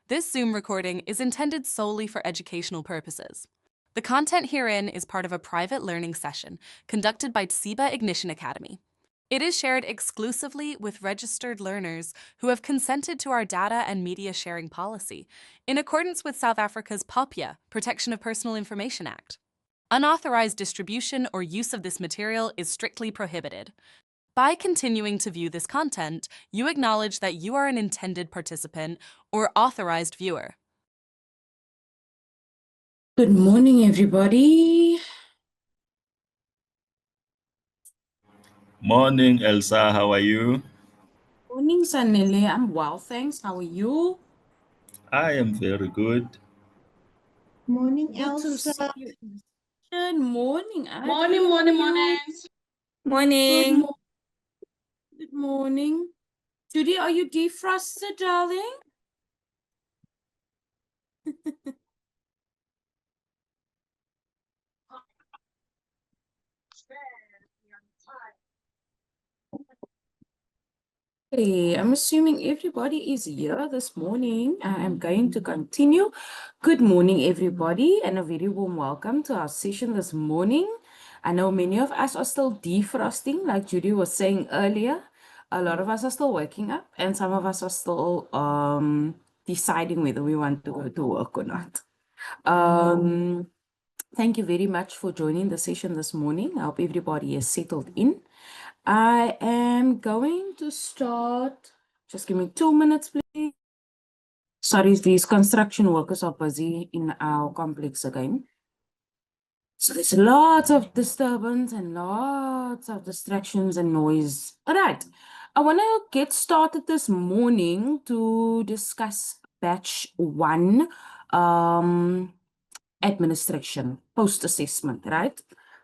This Zoom recording is intended solely for educational purposes. The content herein is part of a private learning session conducted by Tsiba Ignition Academy. It is shared exclusively with registered learners who have consented to our data and media sharing policy in accordance with South Africa's POPIA, Protection of Personal Information Act. Unauthorized distribution or use of this material is strictly prohibited. By continuing to view this content, you acknowledge that you are an intended participant or authorized viewer. Good morning, everybody. Morning, Elsa. How are you? Morning, Sanele. I'm well, thanks. How are you? I am very good. Morning, Good to Elsa. see you. Good morning, Adri. Morning, How are morning, you? morning. Good Morning. Good morning. Judy, are you defrosted, darling? Hey, I'm assuming everybody is here this morning. I am going to continue. Good morning, everybody, and a very warm welcome to our session this morning. I know many of us are still defrosting, like Judy was saying earlier. A lot of us are still waking up, and some of us are still deciding whether we want to go to work or not. Thank you very much for joining the session this morning. I hope everybody is settled in. I am going to start. Just give me 2 minutes, please. Sorry, these construction workers are busy in our complex again. So there's lots of disturbance and lots of distractions and noise. All right. I want to get started this morning to discuss batch 1 administration post-assessment, right?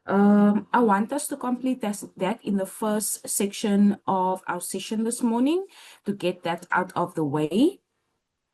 I want us to complete that in the first section of our session this morning to get that out of the way.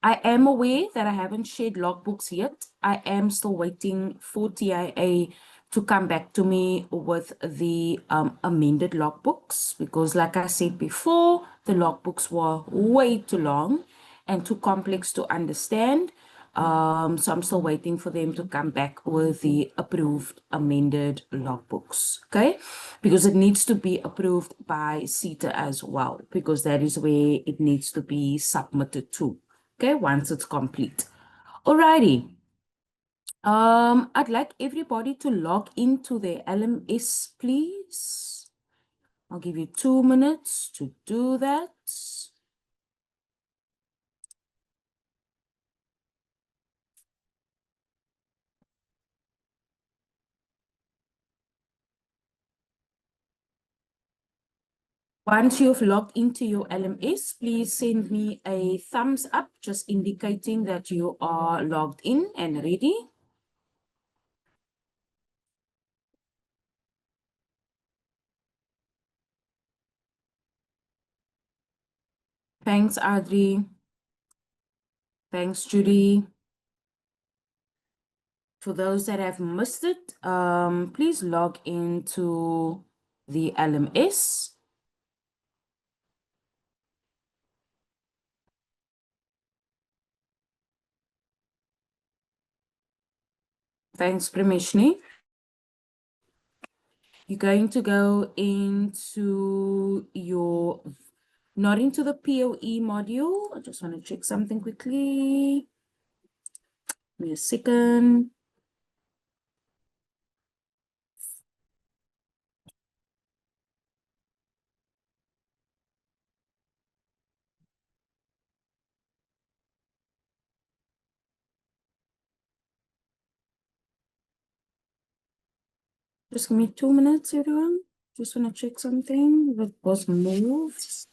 I am aware that I haven't shared logbooks yet. I am still waiting for TIA to come back to me with the amended logbooks because, like I said before, the logbooks were way too long and too complex to understand. So I'm still waiting for them to come back with the approved amended logbooks, okay? Because it needs to be approved by SETA as well, because that is where it needs to be submitted to, okay, once it's complete. Alrighty. I'd like everybody to log into their LMS, please. I'll give you 2 minutes to do that. Once you've logged into your LMS, please send me a thumbs up, just indicating that you are logged in and ready. Thanks, Adri. Thanks, Judy. For those that have missed it, please log into the LMS. Thanks, Prameshni. You're going to go into your, not into the POE module. I just want to check something quickly. Give me a second. Just give me 2 minutes, everyone. Just want to check something that was moved.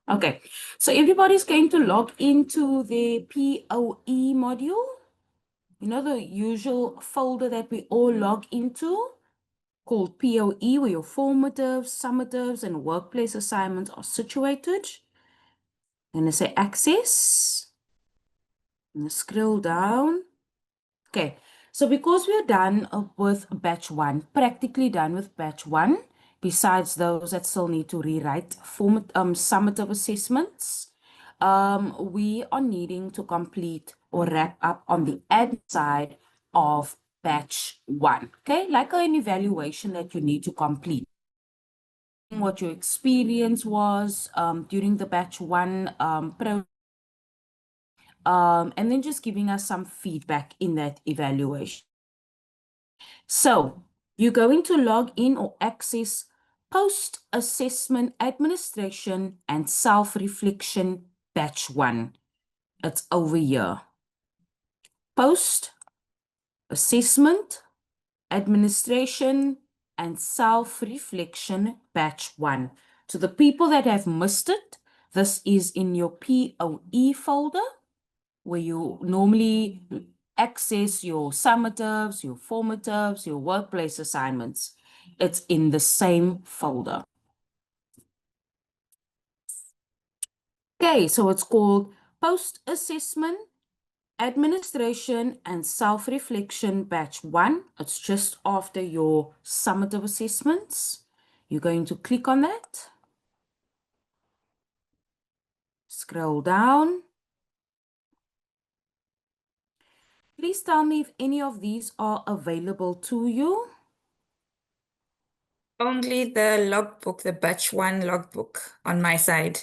Okay. So everybody's going to log into the POE module. You know, the usual folder that we all log into called POE, where your formatives, summatives, and workplace assignments are situated. I'm going to say access. I'm going to scroll down. Okay. So because we're done with batch one, practically done with batch one, besides those that still need to rewrite summative assessments, we are needing to complete or wrap up on the ad side of batch one. Okay, like an evaluation that you need to complete. What your experience was during the batch one and then just giving us some feedback in that evaluation. So you're going to log in or access post-assessment administration and self-reflection batch one. It's over here. Post-assessment, administration, and self-reflection batch one. To the people that have missed it, this is in your POE folder, where you normally access your summatives, your formatives, your workplace assignments. It's in the same folder. Okay, so it's called Post-Assessment, Administration, and Self-Reflection Batch 1. It's just after your summative assessments. You're going to click on that. Scroll down. Please tell me if any of these are available to you. Only the logbook, the batch one logbook on my side.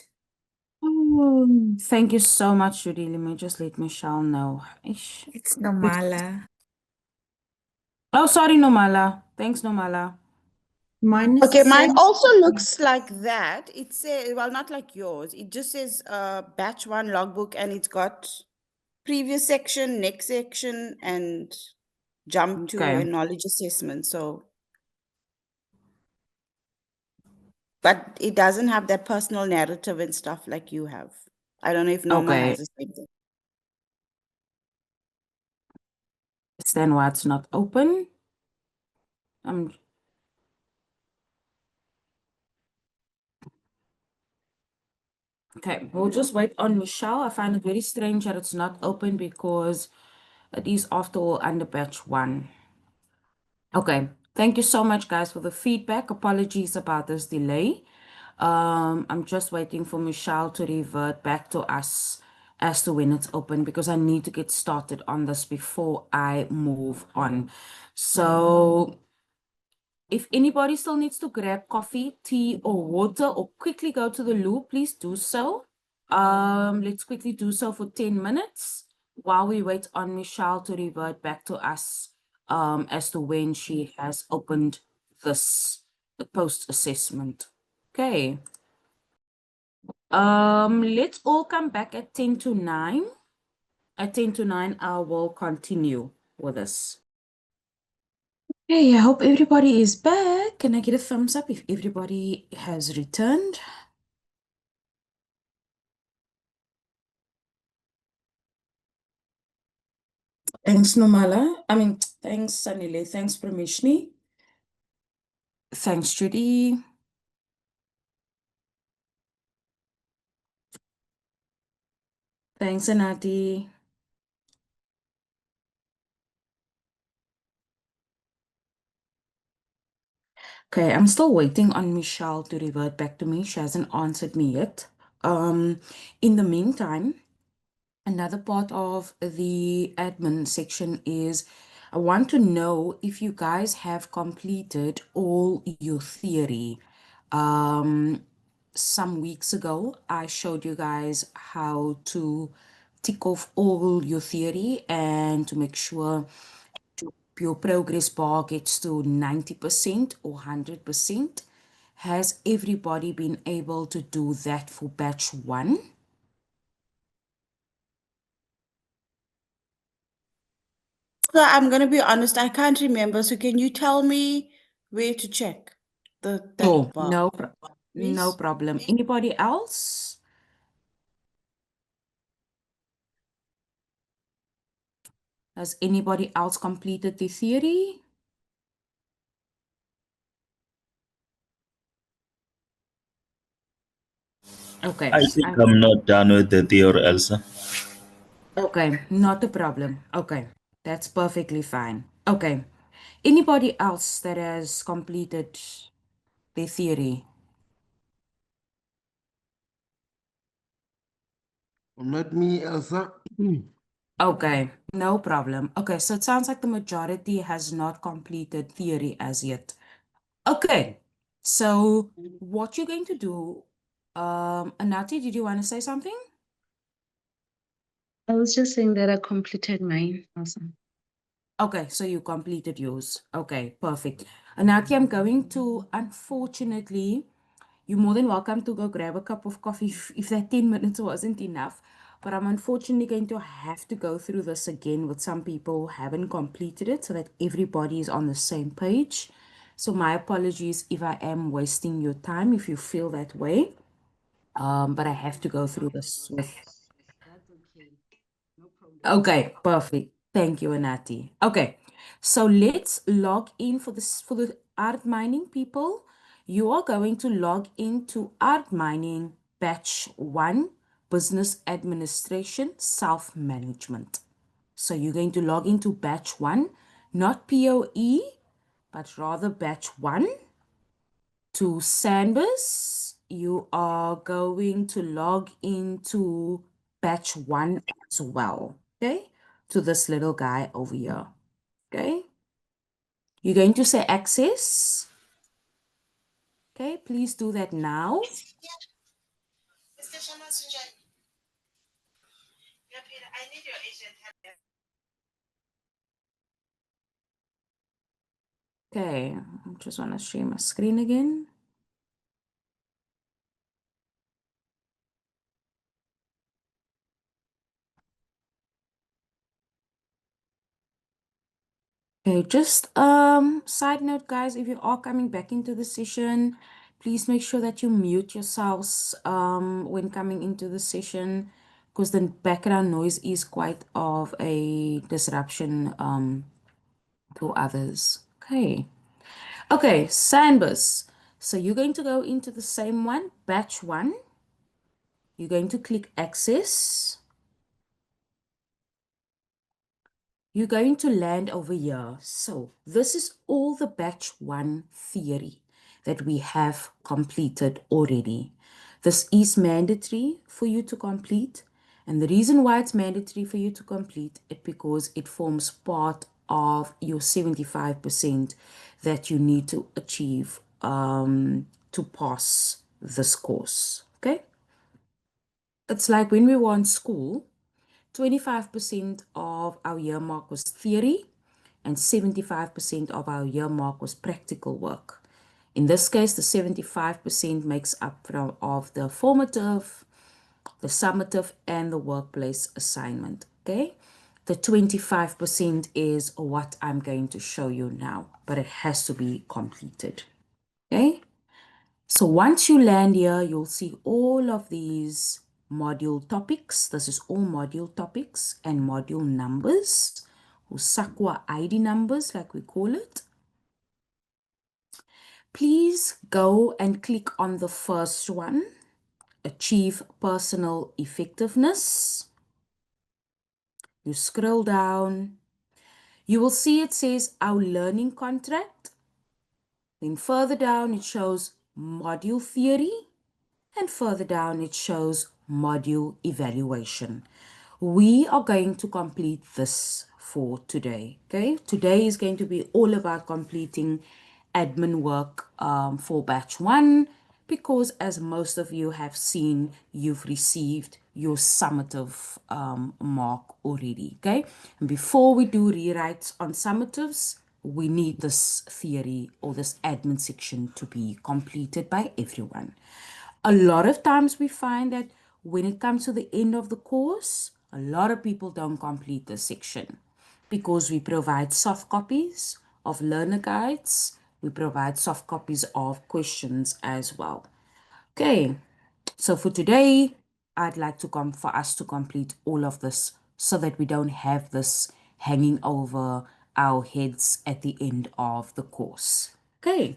Oh, thank you so much, Judy. Let me just let Michelle know. Ish. It's Nomala. Oh, sorry, Nomala. Thanks, Nomala. Mine is Okay, the mine same. also looks like that. It says, well, not like yours. It just says batch one logbook and it's got previous section, next section, and jump to Okay. a knowledge assessment. So, but it doesn't have that personal narrative and stuff like you have. I don't know if Norma Okay. has the same thing. Then why it's not open? Okay, we'll just wait on Michelle. I find it very strange that it's not open because it is after all under batch one. Okay, thank you so much, guys, for the feedback. Apologies about this delay. I'm just waiting for Michelle to revert back to us as to when it's open because I need to get started on this before I move on. So if anybody still needs to grab coffee, tea, or water, or quickly go to the loo, please do so. Let's quickly do so for 10 minutes while we wait on Michelle to revert back to us as to when she has opened this post-assessment. Okay. Let's all come back at 10 to 9. At 10 to 9, I will continue with this. Hey, I hope everybody is back. Can I get a thumbs up if everybody has returned? Thanks, Nomala. Thanks, Sanile. Thanks, Pramishni. Thanks, Judy. Thanks, Anati. Okay, I'm still waiting on Michelle to revert back to me. She hasn't answered me yet. In the meantime, another part of the admin section is I want to know if you guys have completed all your theory. Some weeks ago, I showed you guys how to tick off all your theory and to make sure your progress bar gets to 90% or 100%. Has everybody been able to do that for batch one? So I'm going to be honest, I can't remember. So can you tell me where to check that Oh, bar, no please? problem. Anybody else? Has anybody else completed the theory? Okay. I think I'm not done with the theory, Elsa. Okay, not a problem. Okay. That's perfectly fine. Okay. Anybody else that has completed their theory? Not me, Elsa. Okay, no problem. Okay, so it sounds like the majority has not completed theory as yet. Okay, so what you're going to do, Anati, did you want to say something? I was just saying that I completed mine. Awesome. Okay, so you completed yours. Okay, perfect. Anati, I'm going to, unfortunately, you're more than welcome to go grab a cup of coffee if that 10 minutes wasn't enough. But I'm unfortunately going to have to go through this again with some people who haven't completed it so that everybody is on the same page. So my apologies if I am wasting your time if you feel that way. But I have to go through this with. That's okay. No problem. Okay, perfect. Thank you, Anati. Okay, so let's log in for the art mining people. You are going to log into art mining batch 1, business administration, self-management. So you're going to log into batch 1, not POE, but rather batch 1. To Sanders, you are going to log into batch 1 as well, okay? To this little guy over here, okay? You're going to say access, okay? Please do that now. Okay, I just want to share my screen again. Okay, just side note, guys, if you are coming back into the session, please make sure that you mute yourselves when coming into the session because the background noise is quite of a disruption to others. Okay. Okay, Sandbus. So you're going to go into the same one, batch 1. You're going to click access. You're going to land over here. So this is all the batch 1 theory that we have completed already. This is mandatory for you to complete. And the reason why it's mandatory for you to complete it because it forms part of your 75% that you need to achieve to pass this course. Okay? It's like when we were in school, 25% of our year mark was theory and 75% of our year mark was practical work. In this case, the 75% makes up of the formative, the summative, and the workplace assignment. Okay? The 25% is what I'm going to show you now, but it has to be completed. Okay? So once you land here, you'll see all of these module topics. This is all module topics and module numbers, or SAQA ID numbers, like we call it. Please go and click on the first one, Achieve Personal Effectiveness. You scroll down. You will see it says Our Learning Contract. Then further down, it shows Module Theory. And further down, it shows module evaluation. We are going to complete this for today. Okay, today is going to be all about completing admin work for batch 1 because as most of you have seen, you've received your summative mark already. Okay, and before we do rewrites on summatives, we need this theory or this admin section to be completed by everyone. A lot of times we find that when it comes to the end of the course, a lot of people don't complete this section because we provide soft copies of learner guides. We provide soft copies of questions as well. Okay, so for today, I'd like to come for us to complete all of this so that we don't have this hanging over our heads at the end of the course. Okay.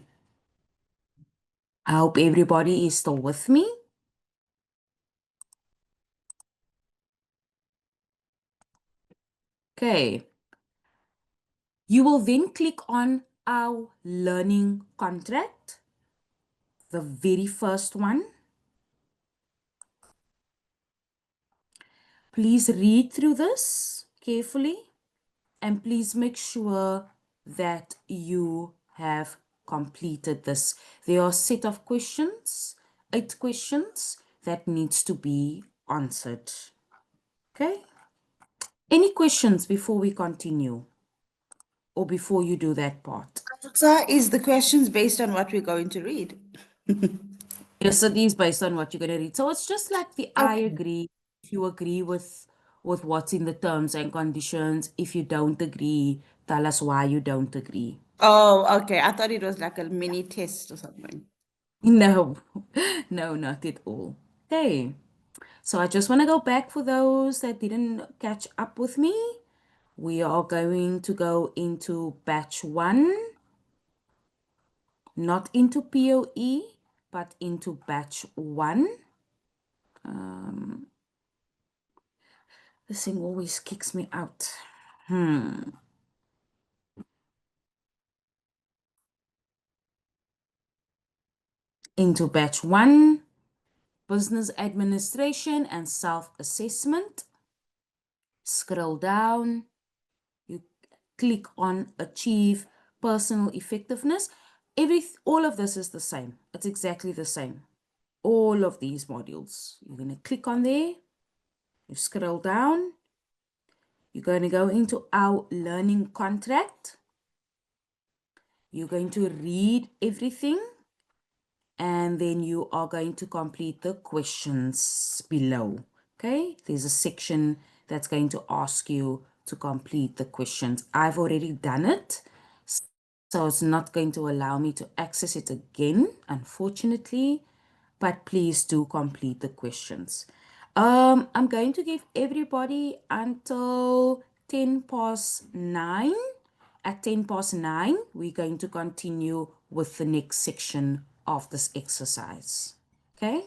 I hope everybody is still with me. Okay, You will then click on our learning contract, the very first one. Please read through this carefully and please make sure that you have completed this. There are a set of questions, 8 questions that needs to be answered. Okay? Any questions before we continue or before you do that part? So is the questions based on what we're going to read? Yes, it is based on what you're going to read. So it's just like the I Okay. agree. If you agree with what's in the terms and conditions, if you don't agree, tell us why you don't agree. Oh, okay. I thought it was like a mini test or something. No, no, not at all. Okay, so I just want to go back for those that didn't catch up with me. We are going to go into batch 1, not into POE, but into batch 1. This thing always kicks me out. Into batch 1, business administration and self-assessment. Scroll down. You click on achieve personal effectiveness. All of this is the same. It's exactly the same. All of these modules. You're going to click on there. You scroll down. You're going to go into our learning contract. You're going to read everything. And then you are going to complete the questions below. Okay, there's a section that's going to ask you to complete the questions. I've already done it, so it's not going to allow me to access it again, unfortunately, but please do complete the questions. I'm going to give everybody until 10 past 9. At 10 past 9, we're going to continue with the next section of this exercise. Okay?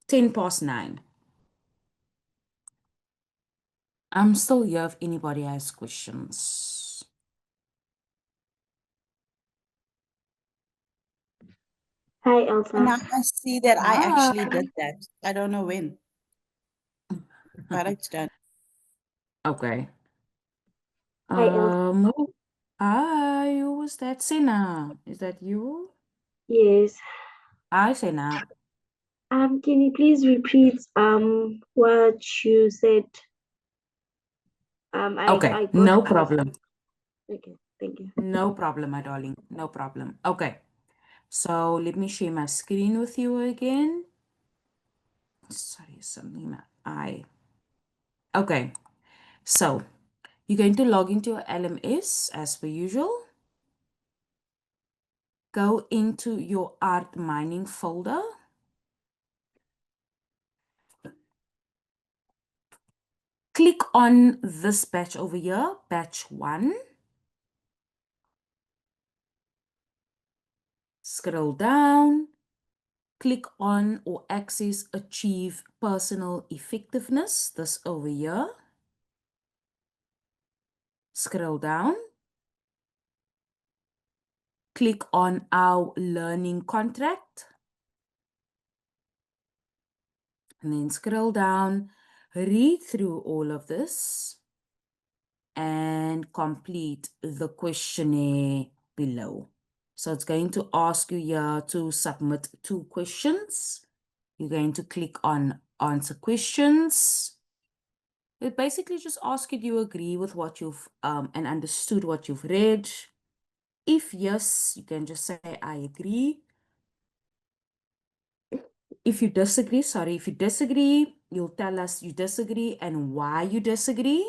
10 past 9. I'm still here if anybody has questions. Hi, And Elsa. now I see that I actually did that. I don't know when, but it's done. Okay. Hi, Elsa. Hi, who was that? Sena. Is that you? Yes. Hi, Sena. Can you please repeat what you said? Okay, I got no out. problem. Okay, thank you. No problem, my darling. No problem. Okay. So let me share my screen with you again. Sorry, something in my eye. Okay. So you're going to log into your LMS as per usual. Go into your art mining folder. Click on this batch over here, batch 1. Scroll down. Click on or access achieve personal effectiveness, this over here. Scroll down. Click on our learning contract. And then scroll down, read through all of this and complete the questionnaire below. So it's going to ask you here to submit 2 questions. You're going to click on answer questions. It basically just asks you, do you agree with what you've and understood what you've read? If yes, you can just say, I agree. If you disagree, you'll tell us you disagree and why you disagree,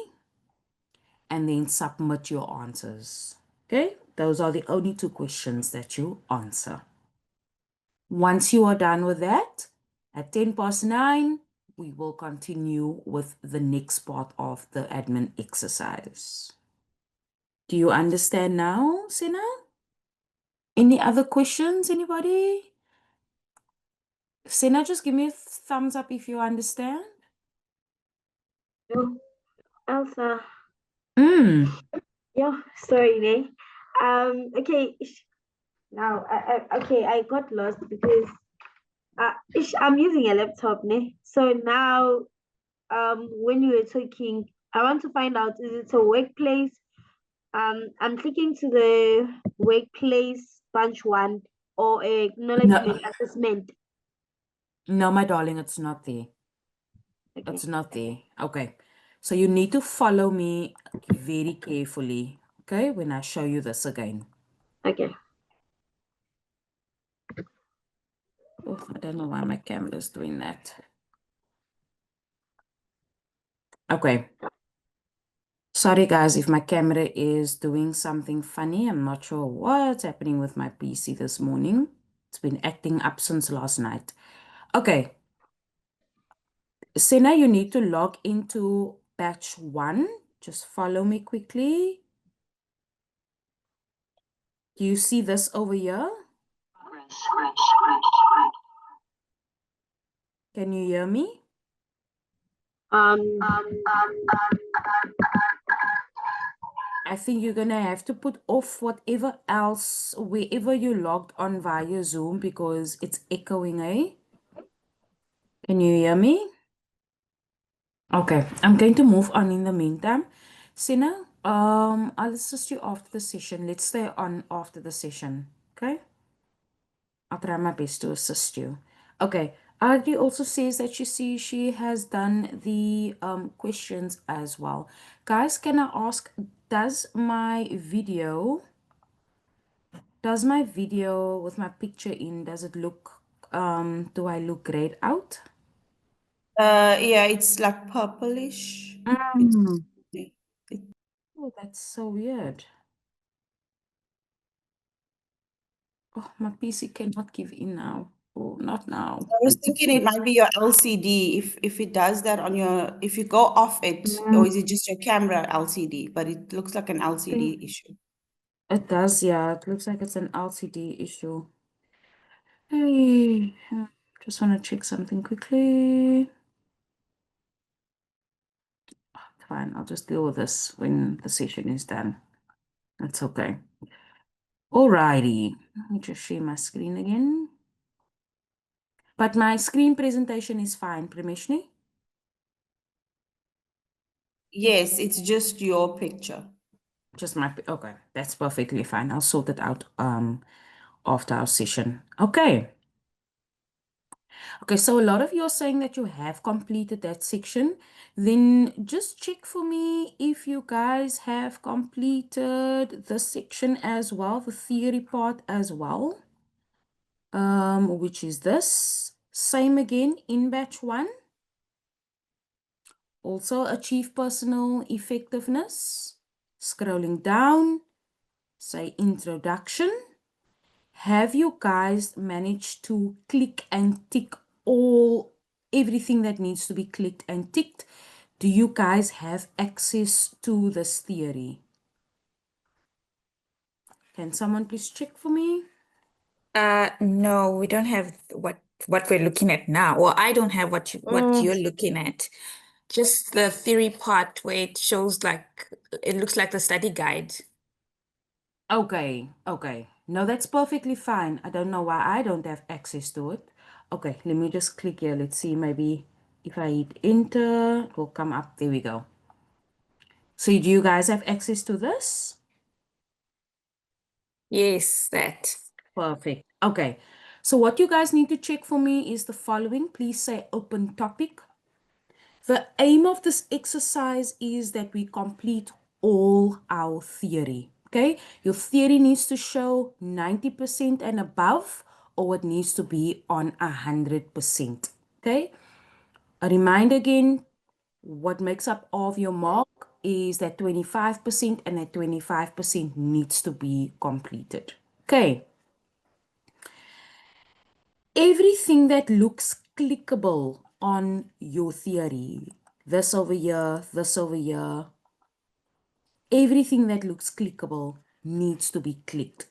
and then submit your answers. Okay, those are the only 2 questions that you answer. Once you are done with that, at 10 past 9, we will continue with the next part of the admin exercise. Do you understand now, Sena? Any other questions, anybody? Sena, just give me a thumbs up if you understand. Oh, Elsa. Mm. Yeah, sorry, ne. Okay. Now, okay, I got lost because I'm using a laptop, ne. So now, when you were talking, I want to find out, is it a workplace? I'm clicking to the workplace bunch one or acknowledgement assessment. No, my darling, it's not there. Okay. It's not there. Okay. So you need to follow me very carefully, okay, when I show you this again. Okay. Oh, I don't know why my camera is doing that. Okay. Sorry, guys, if my camera is doing something funny. I'm not sure what's happening with my PC this morning. It's been acting up since last night. Okay. Sena, you need to log into batch 1. Just follow me quickly. Do you see this over here? Can you hear me? I think you're gonna have to put off whatever else, wherever you logged on via Zoom, because it's echoing, eh? Can you hear me? Okay, I'm going to move on in the meantime. Sina, I'll assist you after the session. Let's stay on after the session, okay? I'll try my best to assist you. Okay, Audrey also says that she has done the questions as well. Guys, can I ask, does my video with my picture in, does it look, do I look great out? Yeah, it's like purplish. Mm. It- Oh, that's so weird. Oh, my PC cannot give in now. Oh, not now. I was thinking it might be your LCD. If it does that on your, if you go off it, or is it just your camera LCD? But it looks like an LCD issue. It does, yeah. It looks like it's an LCD issue. Hey, just want to check something quickly. Fine, I'll just deal with this when the session is done. That's okay. Alrighty, let me just share my screen again. But my screen presentation is fine, Prameshni? Yes, it's just your picture. Just my, okay, that's perfectly fine. I'll sort it out after our session. Okay. Okay, so a lot of you are saying that you have completed that section. Then just check for me if you guys have completed this section as well, the theory part as well, which is this. Same again in batch 1. Also achieve personal effectiveness. Scrolling down, say introduction. Have you guys managed to click and tick everything that needs to be clicked and ticked? Do you guys have access to this theory? Can someone please check for me? No, we don't have what we're looking at now. Well, I don't have what you're looking at. Just the theory part where it shows like it looks like the study guide. Okay. No, that's perfectly fine. I don't know why I don't have access to it. Okay, let me just click here. Let's see, maybe if I hit enter, it will come up. There we go. So do you guys have access to this? Yes, that. Perfect. Okay. So what you guys need to check for me is the following. Please say open topic. The aim of this exercise is that we complete all our theory. Okay. Your theory needs to show 90% and above, or it needs to be on 100%. Okay. A reminder again, what makes up of your mark is that 25%, and that 25% needs to be completed. Okay. Everything that looks clickable on your theory, this over here, everything that looks clickable needs to be clicked.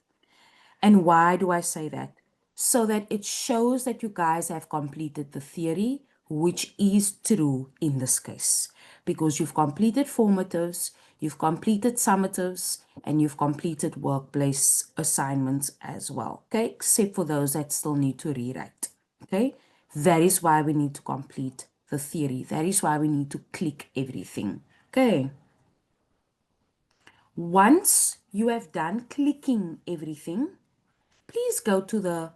And why do I say that? So that it shows that you guys have completed the theory which is true in this case, because you've completed formatives, you've completed summatives, and you've completed workplace assignments as well, okay, except for those that still need to rewrite, okay. That is why we need to complete the theory. That is why we need to click everything, okay. Once you have done clicking everything, please go to the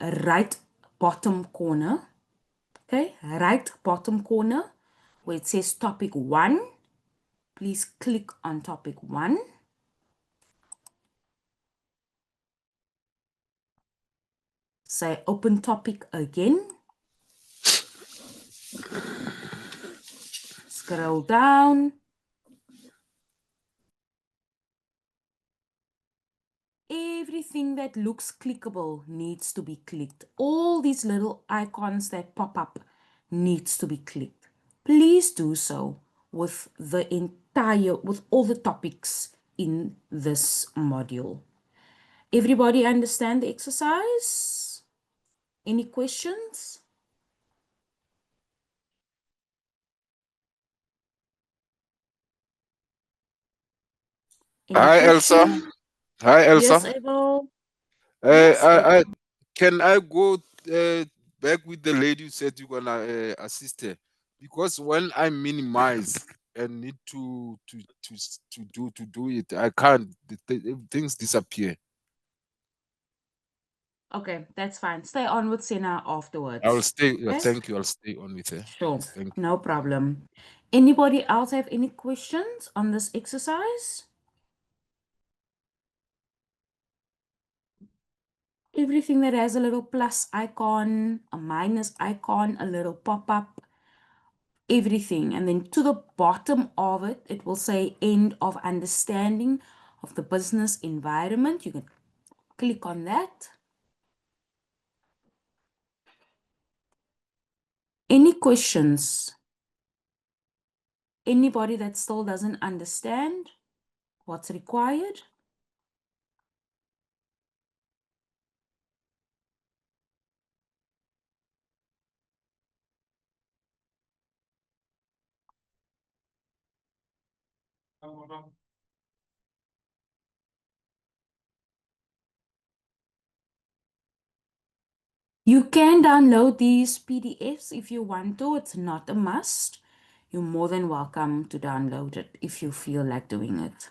right bottom corner, okay, right bottom corner where it says topic 1. Please click on topic 1. Say open topic again. Scroll down. Everything that looks clickable needs to be clicked. All these little icons that pop up needs to be clicked. Please do so with with all the topics in this module. Everybody understand the exercise? Any questions? Any Hi, Elsa. questions? Hi, Yes, Elsa. Abel. Yes, I Abel. can I go back with the lady you said you're gonna assist her? Because when I minimize and need to do it, I can't. Things disappear. Okay, that's fine. Stay on with Sena afterwards. I will stay. Okay? Thank you. I'll stay on with her. Sure, Thank you. no problem. Anybody else have any questions on this exercise? Everything that has a little plus icon, a minus icon, a little pop-up, everything. And then to the bottom of it, it will say end of understanding of the business environment. You can click on that. Any questions? Anybody that still doesn't understand what's required? You can download these PDFs if you want to. It's not a must. You're more than welcome to download it if you feel like doing it.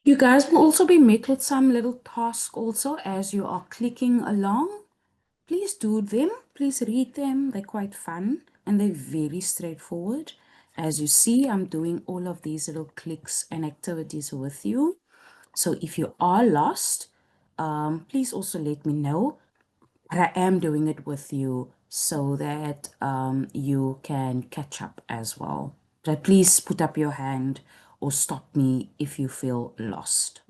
You guys will also be met with some little tasks also as you are clicking along. Please do them. Please read them. They're quite fun and they're very straightforward. As you see, I'm doing all of these little clicks and activities with you. So if you are lost, please also let me know. But I am doing it with you so that you can catch up as well. But please put up your hand or stop me if you feel lost.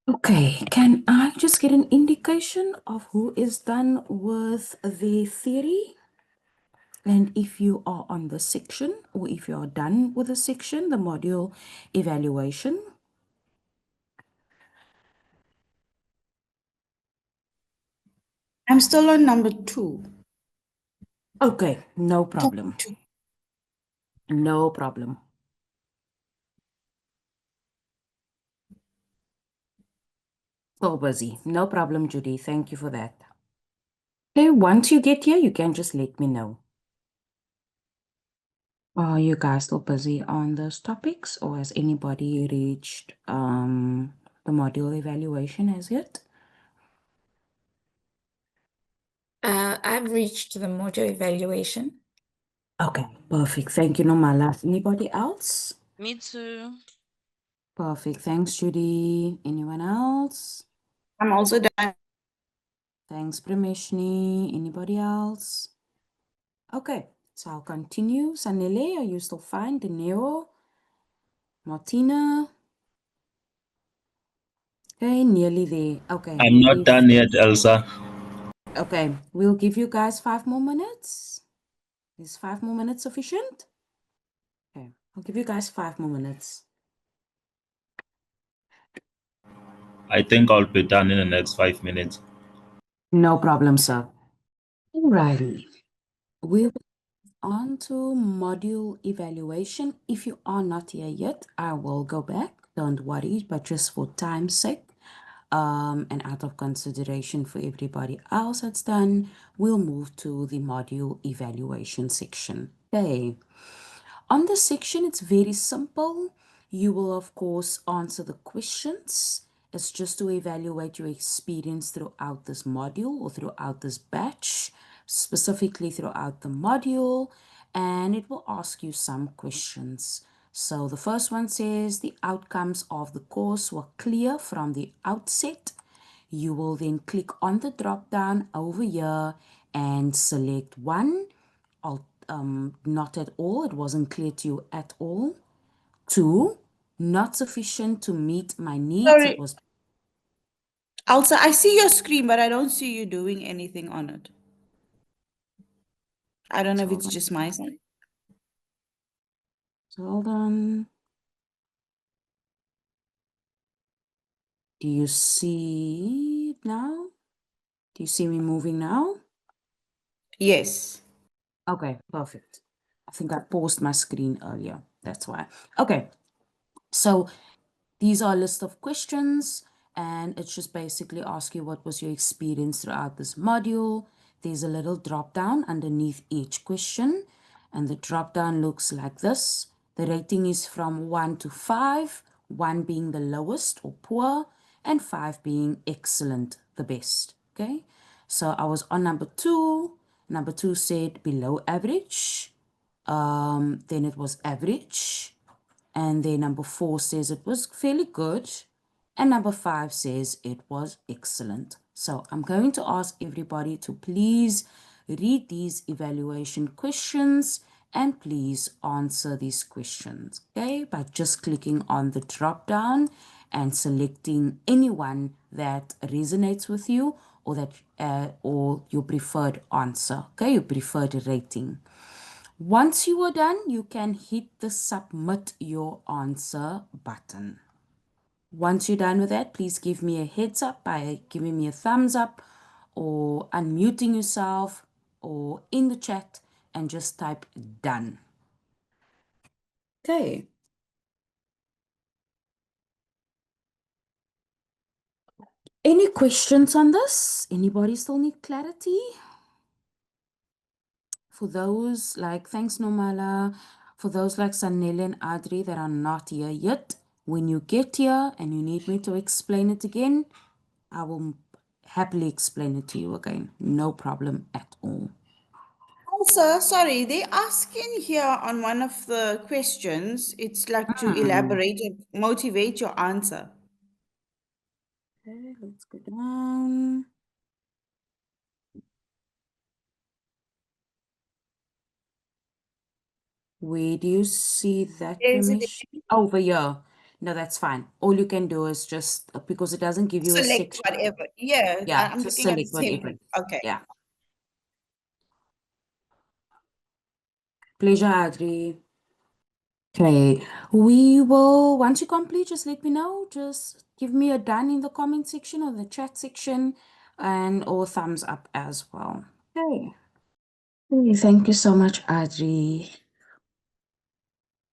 Okay, can I just get an indication of who is done with the theory? And if you are on the section, or if you are done with the section, the module evaluation. I'm still on number 2. Okay, no problem. No problem. So busy. No problem, Judy. Thank you for that. Okay, once you get here, you can just let me know. Are you guys still busy on those topics, or has anybody reached the module evaluation as yet? I've reached the module evaluation. Okay, perfect. Thank you, Nomala. Anybody else? Me too. Perfect. Thanks, Judy. Anyone else? I'm also done. Thanks, Prameshni. Anybody else? Okay, so I'll continue. Sanele, are you still fine? Dineo? Martina? Okay, nearly there. Okay, I'm we'll not give done yet, Elsa. okay, we'll give you guys 5 more minutes. Is 5 more minutes sufficient? Okay, I'll give you guys 5 more minutes. I think I'll be done in the next 5 minutes. No problem, sir. Alrighty. We'll on to module evaluation. If you are not here yet, I will go back. Don't worry, but just for time's sake, and out of consideration for everybody else that's done, we'll move to the module evaluation section. Okay. On this section, it's very simple. You will, of course, answer the questions. It's just to evaluate your experience throughout this module or throughout this batch, specifically throughout the module, and it will ask you some questions. So the first one says the outcomes of the course were clear from the outset. You will then click on the drop down over here and select one. Not at all, it wasn't clear to you at all. 2, not sufficient to meet my needs. It Sorry, was Elsa, I see your screen, but I don't see you doing anything on it. I don't know if hold it's on. just my side. Hold on. Do you see it now? Do you see me moving now? Yes. Okay, perfect. I think I paused my screen earlier. That's why. Okay, so these are a list of questions, and it's just basically ask you what was your experience throughout this module. There's a little drop down underneath each question, and the drop down looks like this. The rating is from 1 to 5, 1 being the lowest or poor, and 5 being excellent, the best. Okay, so I was on number 2. Number 2 said below average. Then it was average. And then number 4 says it was fairly good. And number 5 says it was excellent. So I'm going to ask everybody to please read these evaluation questions and please answer these questions, okay? By just clicking on the drop down and selecting anyone that resonates with you or that or your preferred answer, okay? Your preferred rating. Once you are done, you can hit the submit your answer button. Once you're done with that, please give me a heads up by giving me a thumbs up or unmuting yourself or in the chat and just type done. Okay. Any questions on this? Anybody still need clarity? For those like, thanks Nomala, for those like Sanele and Adri that are not here yet, when you get here and you need me to explain it again, I will happily explain it to you again. No problem at all. Also, sorry, they ask in here on one of the questions, it's like to elaborate and motivate your answer. Okay, let's go down. Where do you see that Is it permission? Over here. No, that's fine. All you can do is just because it doesn't give you a Select section. whatever. Yeah, Yeah, I'm just looking at the select same whatever. thing. Okay. Yeah. Pleasure, Adri. Okay, we will, once you complete, just let me know. Just give me a done in the comment section or the chat section and or thumbs up as well. Okay. Okay, thank you so much, Adri.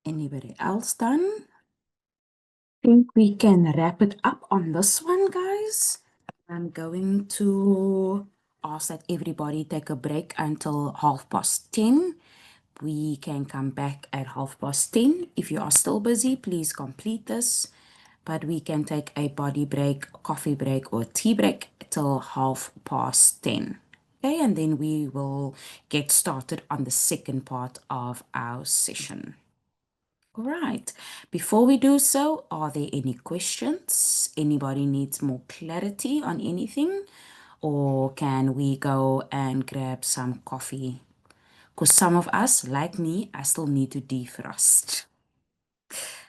Anybody else done? Think we can wrap it up on this one, guys. I'm going to ask that everybody take a break until 10:30. We can come back at 10:30. If you are still busy, please complete this. But we can take a body break, coffee break, or tea break till 10:30. Okay, and then we will get started on the second part of our session. All right. Before we do so, are there any questions? Anybody needs more clarity on anything? Or can we go and grab some coffee? Because some of us, like me, I still need to defrost.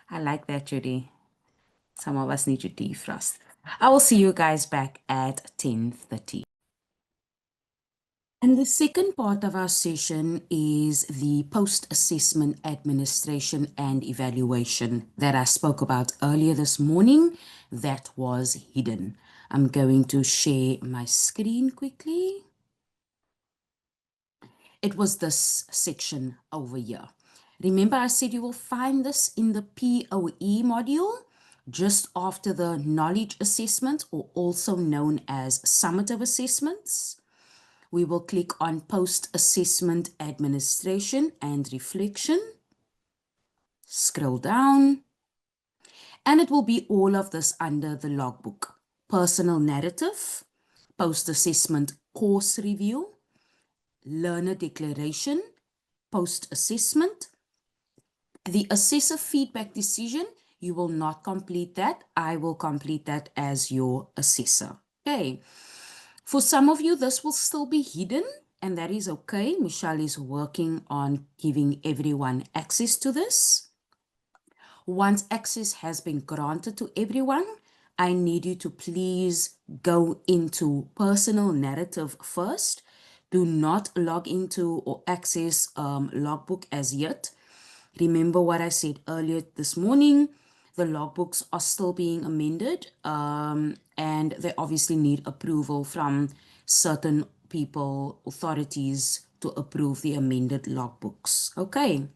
I like that, Judy. Some of us need to defrost. I will see you guys back at 10:30. And the second part of our session is the post-assessment administration and evaluation that I spoke about earlier this morning that was hidden. I'm going to share my screen quickly. It was this section over here. Remember I said you will find this in the POE module just after the knowledge assessment, or also known as summative assessments. We will click on post-assessment administration and reflection. Scroll down. And it will be all of this under the logbook. Personal narrative, post-assessment course review, learner declaration, post-assessment. The assessor feedback decision, you will not complete that. I will complete that as your assessor. Okay. For some of you, this will still be hidden, and that is okay. Michelle is working on giving everyone access to this. Once access has been granted to everyone, I need you to please go into personal narrative first. Do not log into or access logbook as yet. Remember what I said earlier this morning. The logbooks are still being amended, and they obviously need approval from certain people, authorities, to approve the amended logbooks. Okay,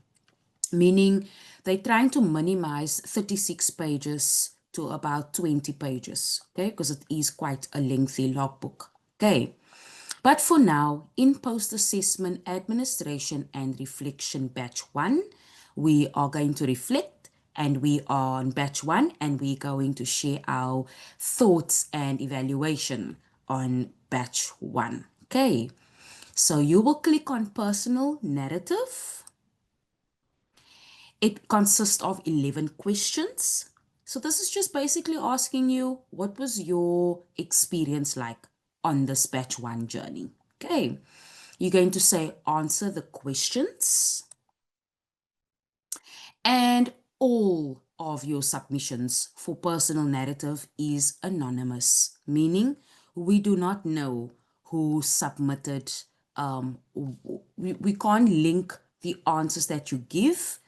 meaning they're trying to minimize 36 pages to about 20 pages, okay, because it is quite a lengthy logbook. Okay, but for now, in post-assessment administration and reflection batch 1, we are going to reflect, and we are on batch 1, and we're going to share our thoughts and evaluation on batch 1. Okay, so you will click on personal narrative. It consists of 11 questions. So this is just basically asking you, what was your experience like on this batch 1 journey? Okay, you're going to say answer the questions, and all of your submissions for personal narrative is anonymous, meaning we do not know who submitted. We can't link the answers that you give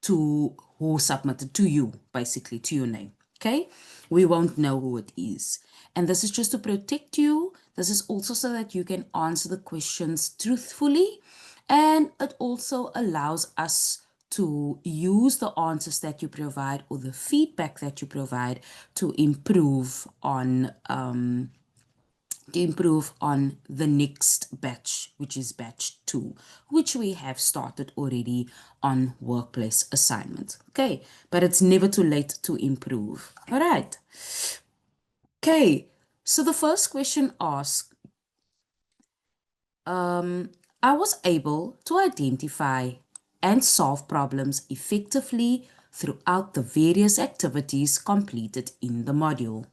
to who submitted to you, basically to your name. Okay, we won't know who it is, and this is just to protect you. This is also so that you can answer the questions truthfully, and it also allows us to use the answers that you provide or the feedback that you provide to improve on the next batch, which is batch 2, which we have started already on workplace assignment. Okay, but it's never too late to improve. All right. Okay, so the first question asks, I was able to identify and solve problems effectively throughout the various activities completed in the module.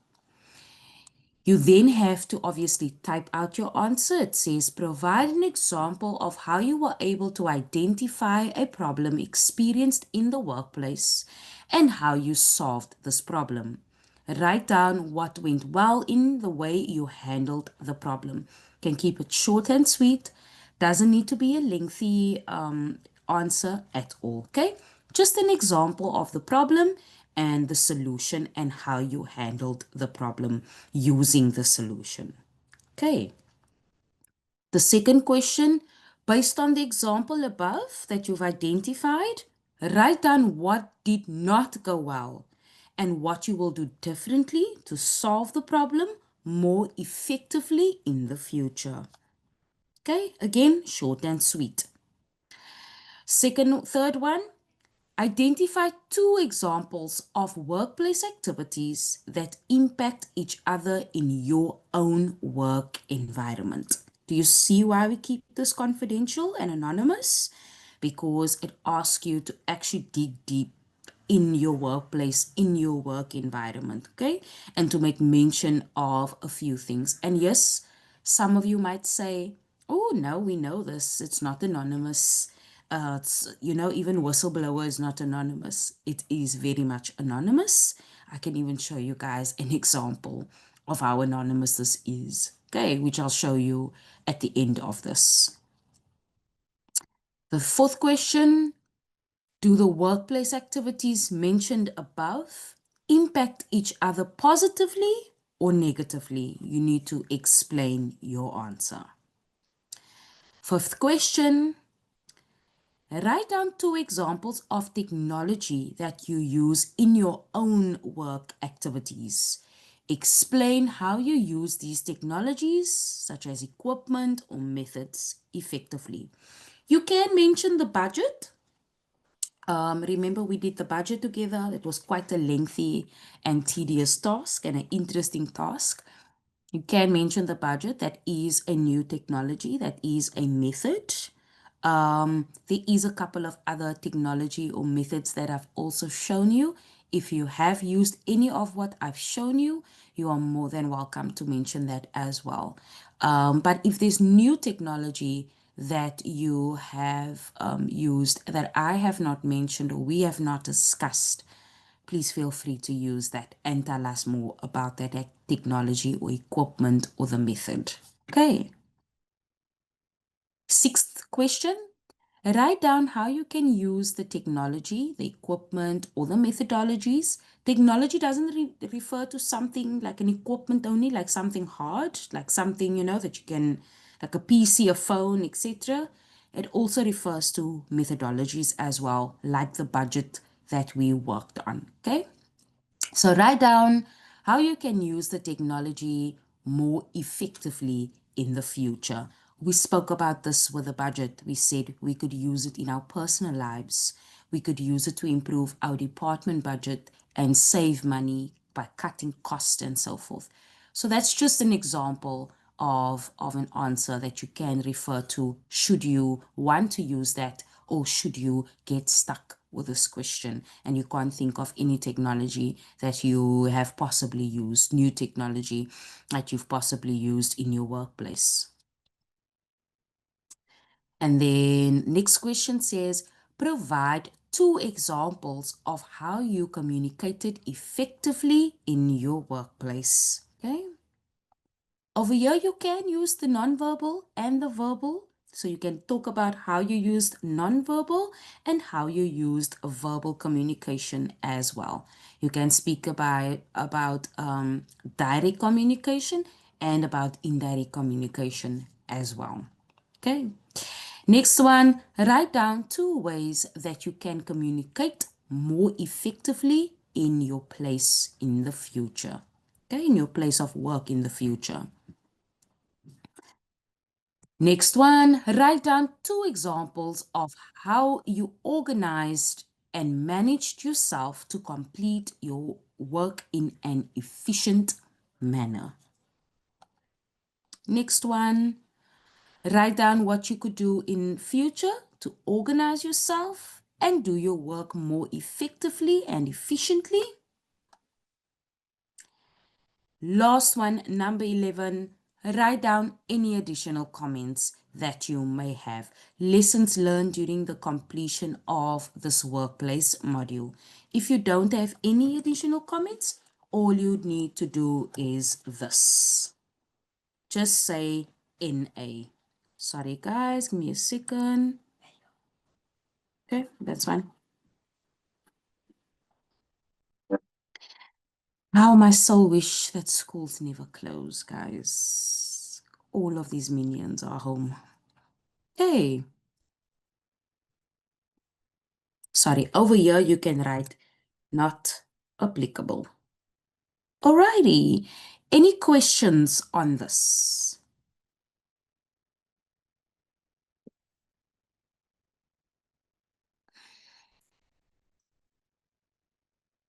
You then have to obviously type out your answer. It says, provide an example of how you were able to identify a problem experienced in the workplace and how you solved this problem. Write down what went well in the way you handled the problem. Can keep it short and sweet. Doesn't need to be a lengthy answer at all, okay? Just an example of the problem and the solution and how you handled the problem using the solution. Okay. The second question, based on the example above that you've identified, write down what did not go well and what you will do differently to solve the problem more effectively in the future. Okay, again, short and sweet. Third one, identify 2 examples of workplace activities that impact each other in your own work environment. Do you see why we keep this confidential and anonymous? Because it asks you to actually dig deep in your workplace, in your work environment, okay? And to make mention of a few things. And yes, some of you might say, oh, no, we know this. It's not anonymous. Even whistleblower is not anonymous. It is very much anonymous. I can even show you guys an example of how anonymous this is, okay, which I'll show you at the end of this. The fourth question, do the workplace activities mentioned above impact each other positively or negatively? You need to explain your answer. Fifth question, write down 2 examples of technology that you use in your own work activities. Explain how you use these technologies, such as equipment or methods, effectively. You can mention the budget. Remember, we did the budget together. It was quite a lengthy and tedious task and an interesting task. You can mention the budget. That is a new technology. That is a method. There is a couple of other technology or methods that I've also shown you. If you have used any of what I've shown you, you are more than welcome to mention that as well. But if there's new technology that you have used that I have not mentioned or we have not discussed, please feel free to use that and tell us more about that technology or equipment or the method. Okay. Sixth question, write down how you can use the technology, the equipment, or the methodologies. Technology doesn't refer to something like an equipment only, like something hard, like something, that you can, like a PC, a phone, etc. It also refers to methodologies as well, like the budget that we worked on, okay? So write down how you can use the technology more effectively in the future. We spoke about this with the budget. We said we could use it in our personal lives. We could use it to improve our department budget and save money by cutting costs and so forth. So that's just an example of an answer that you can refer to should you want to use that or should you get stuck with this question and you can't think of any technology that you have possibly used, new technology that you've possibly used in your workplace. And then next question says, provide 2 examples of how you communicated effectively in your workplace. Okay. Over here, you can use the nonverbal and the verbal. So you can talk about how you used nonverbal and how you used verbal communication as well. You can speak about direct communication and about indirect communication as well. Okay. Next one, write down 2 ways that you can communicate more effectively in your place in the future. Okay, in your place of work in the future. Next one, write down 2 examples of how you organized and managed yourself to complete your work in an efficient manner. Next one, write down what you could do in future to organize yourself and do your work more effectively and efficiently. Last one, number 11, write down any additional comments that you may have. Lessons learned during the completion of this workplace module. If you don't have any additional comments, all you need to do is this. Just say NA. Sorry guys, give me a second. Okay, that's fine. How my soul wish that schools never close, guys. All of these minions are home. Okay. Sorry, over here you can write not applicable. Alrighty. Any questions on this?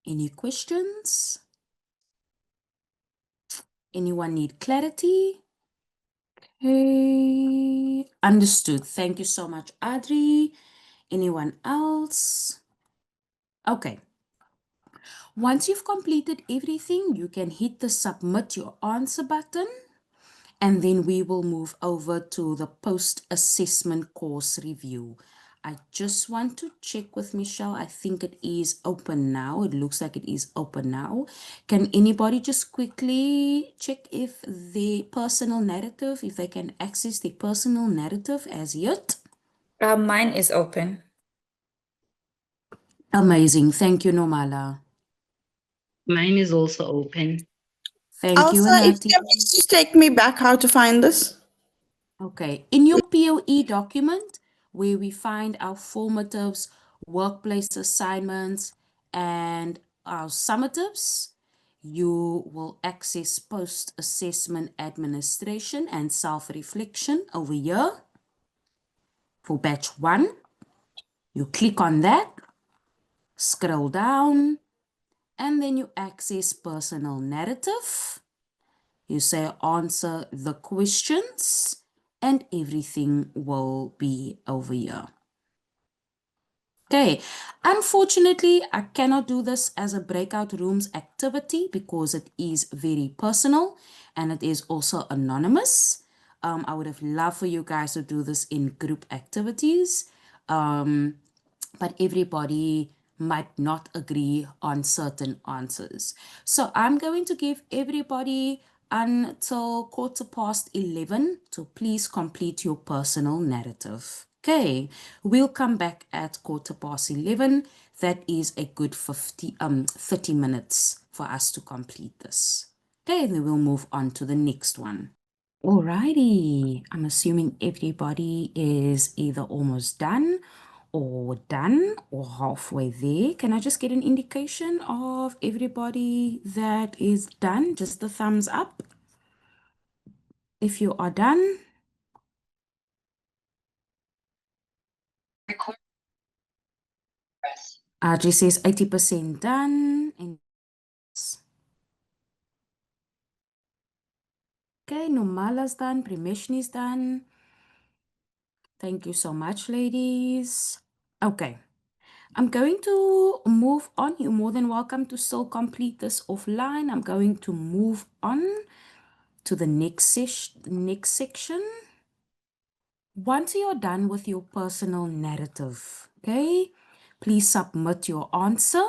Any questions? Anyone need clarity? Okay. Understood. Thank you so much, Adri. Anyone else? Okay. Once you've completed everything, you can hit the submit your answer button, and then we will move over to the post-assessment course review. I just want to check with Michelle. I think it is open now. It looks like it is open now. Can anybody just quickly check if the personal narrative, if they can access the personal narrative as yet? Mine is open. Amazing. Thank you, Nomala. Mine is also open. Thank you, Also, if Anati. you can please just take me back how to find this. Okay, in your POE document, where we find our formatives, workplace assignments, and our summatives, you will access post-assessment administration and self-reflection over here. For batch 1, you click on that, scroll down, and then you access personal narrative. You say answer the questions, and everything will be over here. Okay, unfortunately, I cannot do this as a breakout rooms activity because it is very personal and it is also anonymous. I would have loved for you guys to do this in group activities, but everybody might not agree on certain answers. So I'm going to give everybody until 11:15 to please complete your personal narrative. Okay, we'll come back at 11:15. That is a good 30 minutes for us to complete this. Okay, then we'll move on to the next one. Alrighty, I'm assuming everybody is either almost done or halfway there. Can I just get an indication of everybody that is done? Just the thumbs up if you are done. Audrey says 80% done. And okay, Nomala's done. Primeshni's done. Thank you so much, ladies. Okay. I'm going to move on. You're more than welcome to still complete this offline. I'm going to move on to the next section. Once you're done with your personal narrative, okay, please submit your answer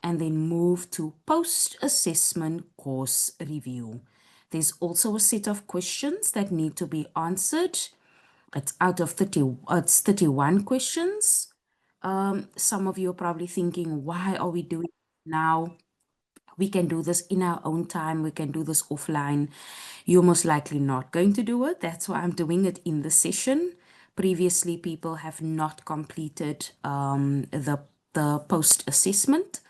and then move to post-assessment course review. There's also a set of questions that need to be answered. It's out of 31 questions. Some of you are probably thinking, why are we doing it now? We can do this in our own time. We can do this offline. You're most likely not going to do it. That's why I'm doing it in the session. Previously, people have not completed the post-assessment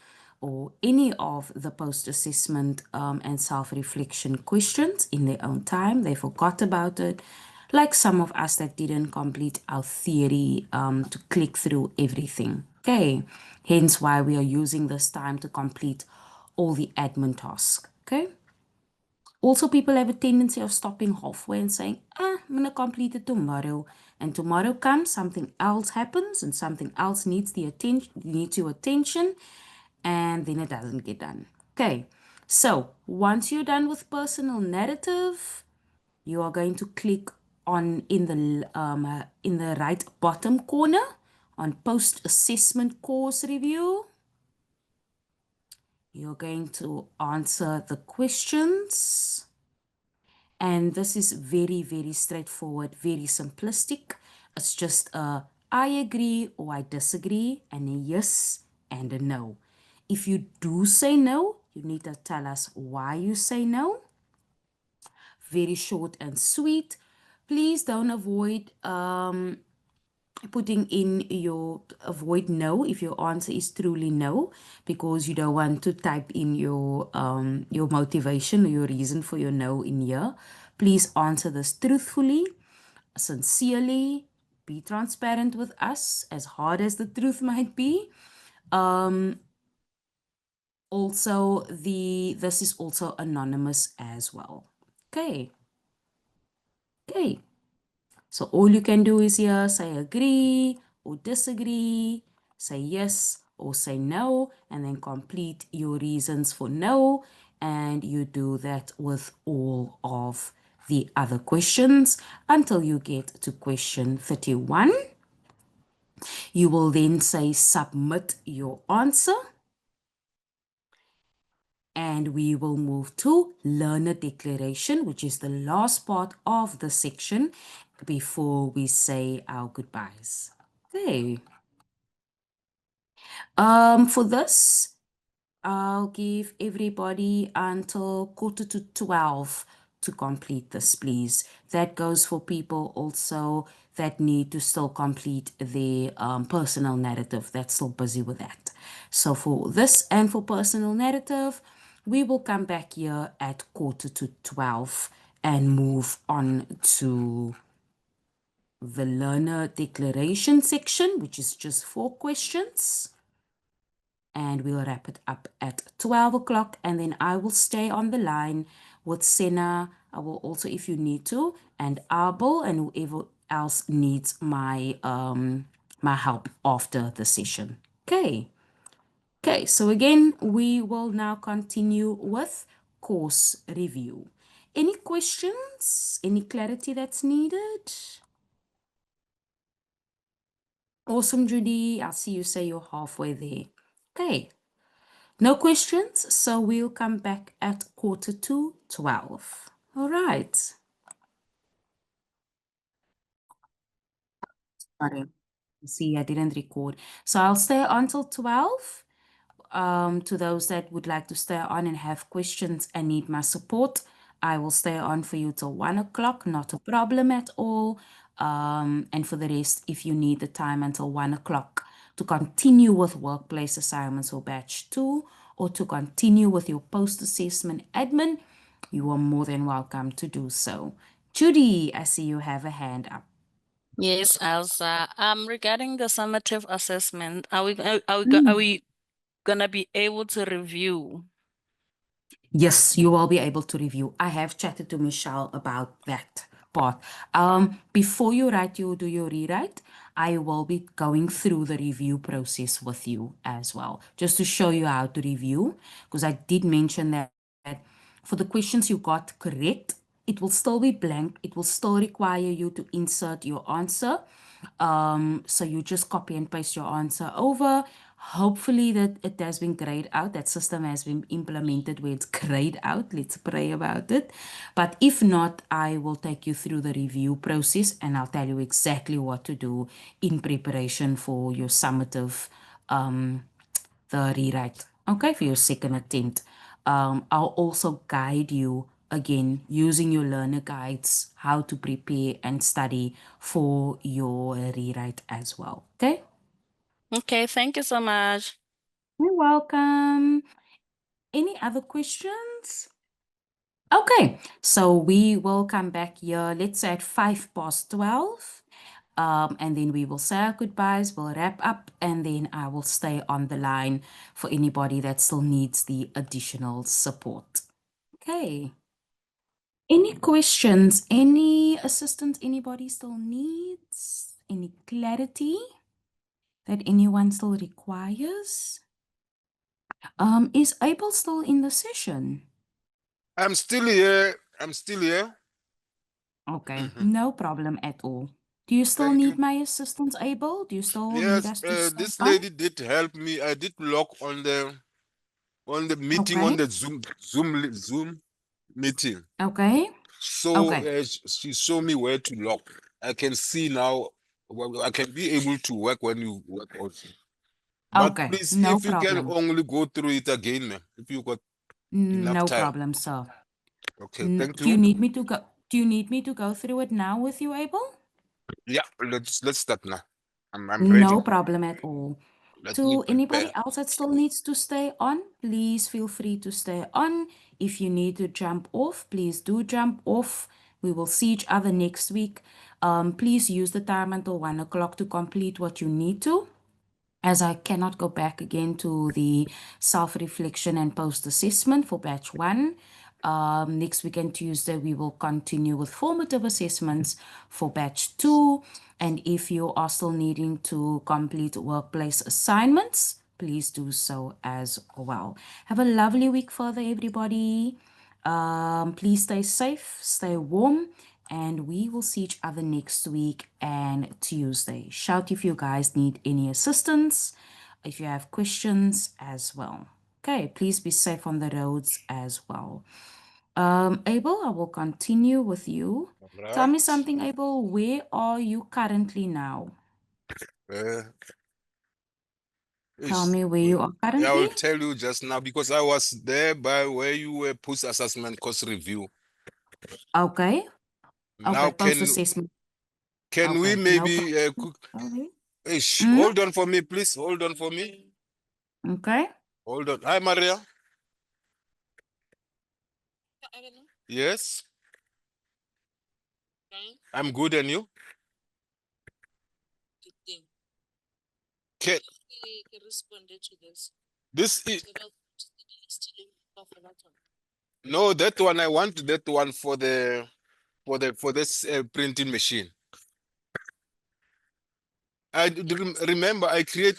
or any of the post-assessment and self-reflection questions in their own time. They forgot about it. Like some of us that didn't complete our theory to click through everything. Okay, hence why we are using this time to complete all the admin tasks. Okay. Also, people have a tendency of stopping halfway and saying, I'm going to complete it tomorrow. And tomorrow comes, something else happens, and something else needs your attention, and then it doesn't get done. Okay, So once you're done with personal narrative, you are going to click on in the right bottom corner on post-assessment course review. You're going to answer the questions. And this is very, very straightforward, very simplistic. It's just a I agree or I disagree, and a yes and a no. If you do say no, you need to tell us why you say no. Very short and sweet. Please don't avoid putting in avoid no if your answer is truly no, because you don't want to type in your motivation or your reason for your no in here. Please answer this truthfully, sincerely, be transparent with us, as hard as the truth might be. Also, this is also anonymous as well. Okay. So all you can do is here say agree or disagree, say yes or say no, and then complete your reasons for no. And you do that with all of the other questions until you get to question 31. You will then say submit your answer. And we will move to learner declaration, which is the last part of the section before we say our goodbyes. Okay. For this, I'll give everybody until 11:45 to complete this, please. That goes for people also that need to still complete their personal narrative. That's still busy with that. So for this and for personal narrative, we will come back here at 11:45 and move on to the learner declaration section, which is just 4 questions. And we'll wrap it up at 12 o'clock. And then I will stay on the line with Senna. I will also, if you need to, and Abel and whoever else needs my my help after the session. Okay. Okay, so again, we will now continue with course review. Any questions? Any clarity that's needed? Awesome, Judy. I see you say you're halfway there. Okay. No questions, so we'll come back at 11:45. All right. Sorry. See, I didn't record. So I'll stay until 12. To those that would like to stay on and have questions and need my support, I will stay on for you till 1 o'clock, not a problem at all. And for the rest, if you need the time until 1 o'clock to continue with workplace assignments or batch 2, or to continue with your post-assessment admin, you are more than welcome to do so. Judy, I see you have a hand up. Yes, Elsa. Regarding the summative assessment, are we gonna be able to review? Yes, you will be able to review. I have chatted to Michelle about that part. Before you do your rewrite, I will be going through the review process with you as well, just to show you how to review, because I did mention that for the questions you got correct, it will still be blank. It will still require you to insert your answer. So you just copy and paste your answer over. Hopefully that it has been grayed out. That system has been implemented where it's grayed out. Let's pray about it. But if not, I will take you through the review process and I'll tell you exactly what to do in preparation for your summative, the rewrite. Okay, for your second attempt. I'll also guide you again using your learner guides how to prepare and study for your rewrite as well. Okay. Okay, thank you so much. You're welcome. Any other questions? Okay, so we will come back here, let's say at 12:05. And then we will say our goodbyes, we'll wrap up, and then I will stay on the line for anybody that still needs the additional support. Okay. Any questions? Any assistance anybody still needs? Any clarity that anyone still requires? Is Abel still in the session? I'm still here. I'm still here. Okay, no problem at all. Do you still Thank need you. my assistance, Abel? Do you still need Yes, us to stay this on? lady did help me. I did log on the meeting on Okay, the Zoom meeting. okay, So okay, she showed me where to log. I can see now. Well, I can be able to work when you work also. But okay, please, no if you can problem. only go through it again, ma'am, if you got enough No time. problem, sir. Okay, thank Do you you. need me to go? Do you need me to go through it now with you, Abel? Yeah, let's start now. I'm ready. No problem at all. Let me To anybody prepare. else that still needs to stay on, please feel free to stay on. If you need to jump off, please do jump off. We will see each other next week. Please use the time until 1 o'clock to complete what you need to, as I cannot go back again to the self-reflection and post-assessment for batch 1. Next week and Tuesday, we will continue with formative assessments for batch 2. And if you are still needing to complete workplace assignments, please do so as well. Have a lovely week further, everybody. Please stay safe, stay warm, and we will see each other next week and Tuesday. Shout if you guys need any assistance, if you have questions as well. Okay, please be safe on the roads as well. Abel, I will continue with you. Tell me Right. something, Abel. Where are you currently now? Uh, Tell it's- me where you are I currently. will tell you just now because I was there by where you were post-assessment course review. Okay. Now Okay, post-assessment. can we Okay, no maybe problem. hold on for me, please. Hold on for me. Okay. Hold on. Hi, Maria. Yes, I'm good, and you? Can Responded to this. this is no that one? I want that one for this printing machine. Remember I create.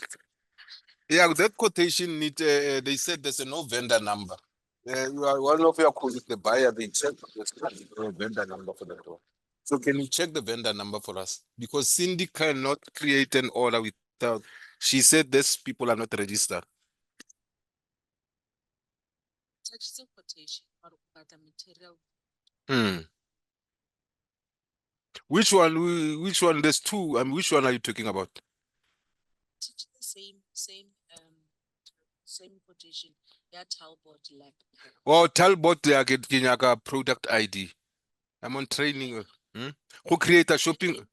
Yeah, that quotation need. They said there's no vendor number. You are one of your colleagues, the buyer. They check there's no vendor number for that one. So can you check the vendor number for us? Because Cindy cannot create an order without. She said these people are not registered. Such a quotation or the material. Which one? Which one? There's two. Which one are you talking about? Such the same quotation. Yeah, Talbot like. Oh, Talbot Kinyaka product ID. I'm on training. Who create a shopping?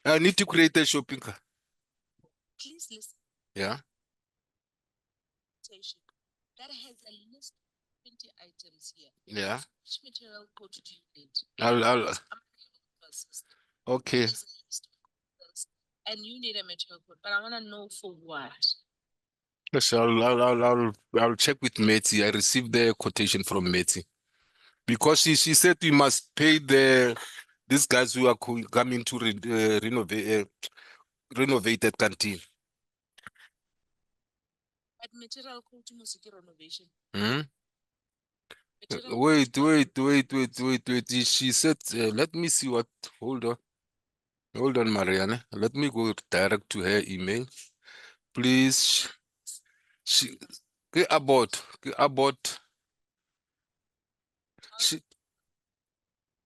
I need to create a shopping cart. Please listen. Yeah. Quotation that has a list of 20 items here. Yeah. Which material code do you need? I'll okay. There's a list of those, and you need a material code, but I want to know for what. Yes, I'll check with Meti. I received the quotation from Meti because she said we must pay these guys who are coming to renovate that canteen. But material code to music renovation. Wait. She said, let me see what. Hold on, Marianne. Let me go direct to her email. Please. She get about.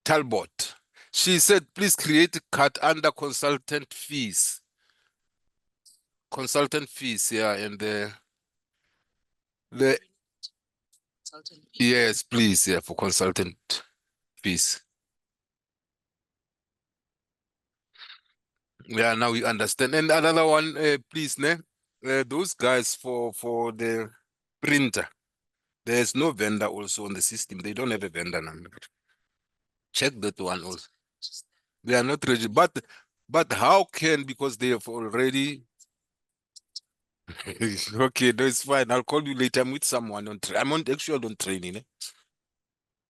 Talbot. She said, please create a cut under consultant fees. Consultant fees, yeah, and the yes, please, yeah, for consultant fees. Yeah, now we understand. And another one, please, those guys for the printer. There's no vendor also on the system. They don't have a vendor number. Check that one also. They are not ready, but how can, because they have already. Okay, no, it's fine. I'll call you later. I'm with someone on. I'm actually on training.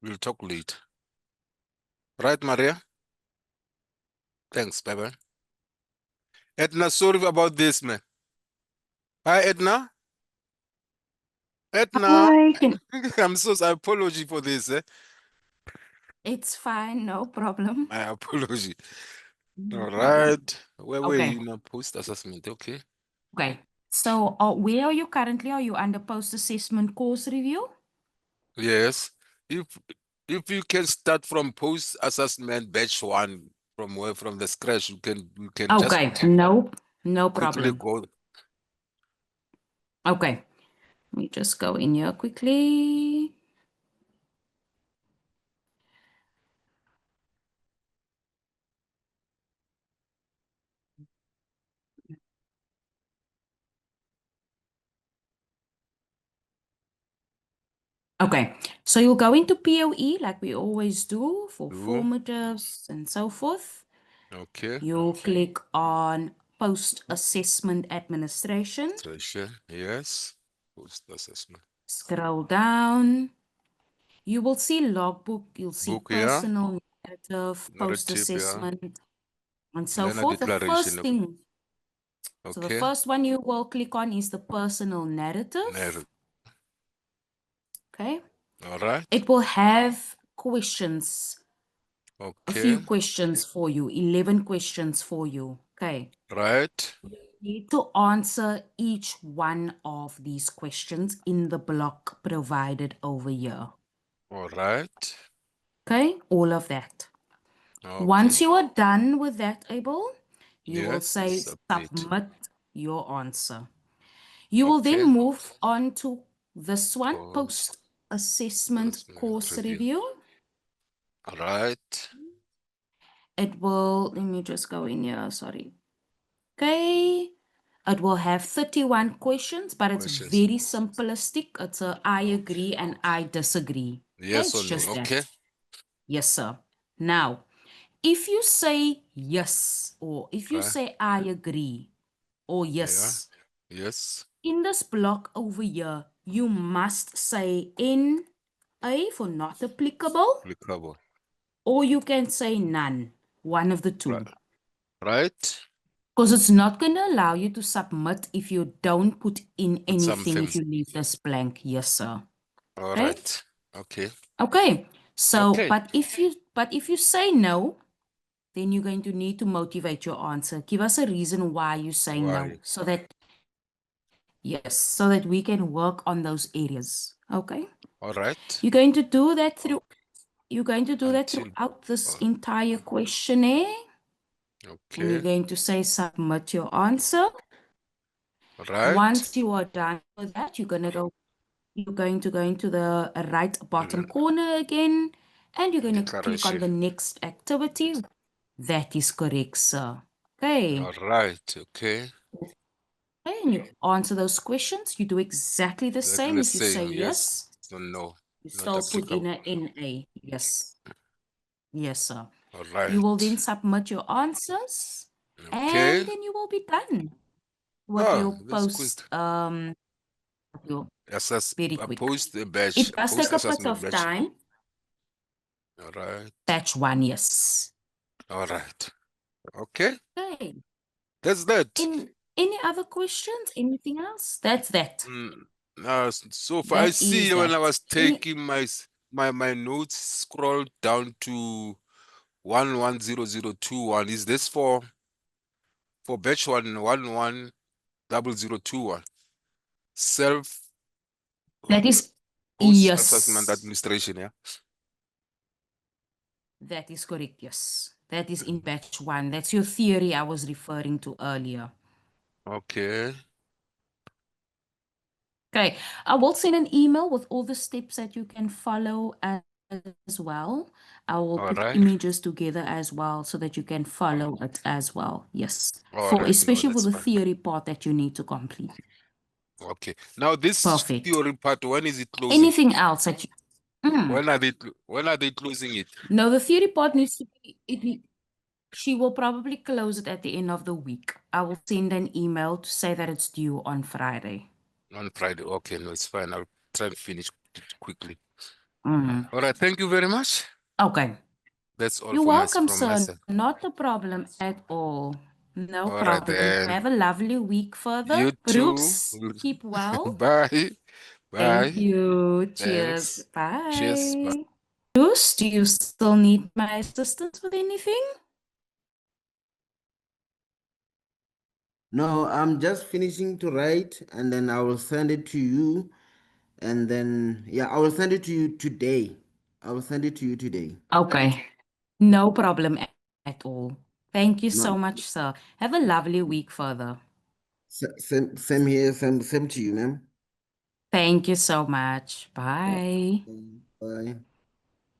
We'll talk later. Right, Maria? Thanks. Bye bye. Edna, sorry about this, man. Hi, Edna. Edna, Hi, can, I'm so sorry. Apology for this. it's fine, no problem. My apology. No All problem. right. Where were Okay. you in a post assessment? Okay. Okay. So, where are you currently? Are you under post-assessment course review? Yes. If you can start from post assessment batch 1 from the scratch, you can just Okay, no quickly problem. go. Okay. Let me just go in here quickly. Okay, so you'll go into POE like we always do for Do. formatives and so forth. Okay. You'll click on post-assessment administration. Session. Yes. Post assessment. Scroll down. You will see logbook, you'll see Book, yeah. personal narrative, Narrative, yeah. post-assessment, and so Learner forth. The declaration. first Okay. thing, so the Okay. first one you will click on is the personal narrative. Narrative. Okay. All right. It will have questions, a few Okay. questions for you, 11 questions for you. Okay. Right. You need to answer each one of these questions in the block provided over here. All right. Okay, all of that. Okay. Once you are done with that, Abel, you will Yes. say Submit. submit your answer. You will Okay. then move on to this one, Post post-assessment assessment course review. review. All right. It will, let me just go in here, sorry. Okay. It will have 31 questions, but it's Questions. very simplistic. It's a I agree and I disagree. Okay, Yes it's or no? just that. Okay. Yes, sir. Now, if you say yes, or if you Right. say I agree, or Yeah. yes, Yes. in this block over here, you must say NA for not applicable, Applicable. or you can say none, one of the two. Right. Right. Because it's not going to allow you to submit if you don't put in Put anything, something. if you leave this blank. Yes, sir. All Okay? right. Okay. Okay. So, Okay. but if you say no, then you're going to need to motivate your answer. Give us a reason why you say no, Why? so that, yes, so that we can work on those areas. Okay? All right. You're going to do that Until. throughout this Oh, entire questionnaire. And you're okay. going to say submit your answer. All right. Once you are done with that, you're going to go into the right bottom corner again, and you're going to click on Declaration. the next activity. That is correct, sir. Okay. All right. Okay. Okay, and you answer those questions. You do exactly the Exactly same. the If you say same. Yes. yes, So no. you Not still put in applicable. a NA. Yes. Yes, sir. All You will right. then submit your answers, Okay. and then you will be done with Oh, your that's quick. your Assess very a quick. post batch. It does Post take a bit assessment of batch. time. All right. Batch 1, yes. All right. Okay. Okay. That's that. Any other questions? Anything else? That's that. So far, I That see is when I that. was taking my notes, scroll down to 110021. Is this for batch 110021? Self That is post assessment yes. administration, yeah. That is correct, yes. That is in batch 1. That's your theory I was referring to earlier. Okay. Okay, I will send an email with all the steps that you can follow as well. I will All put right. images together as well so that you can follow it as well. Yes. All For right. No, especially for that's the fine. theory part that you need to complete. Okay. Now this Perfect. theory part, when is it closing? Anything else that you When are they closing it? No, the theory part needs to be she will probably close it at the end of the week. I will send an email to say that it's due on Friday. On Friday. Okay, no, it's fine. I'll try to finish it quickly. Mhm. All right. Thank you very much. Okay. That's all You're from welcome, from my sir. side. Not a problem at all. No All right problem. then. Have a lovely week further. You too. Bruce, keep well. Bye. Bye. Bye. Thank you. Cheers. Thanks. Cheers. Bye. Bye. Bruce, do you still need my assistance with anything? No, I'm just finishing to write and then I will send it to you. And then, yeah, I will send it to you today. I will send it to you today. Okay. No problem at all. Thank you so No, much, sir. Have a lovely week further. same here, same to you, ma'am. Thank you so much. Bye. Bye.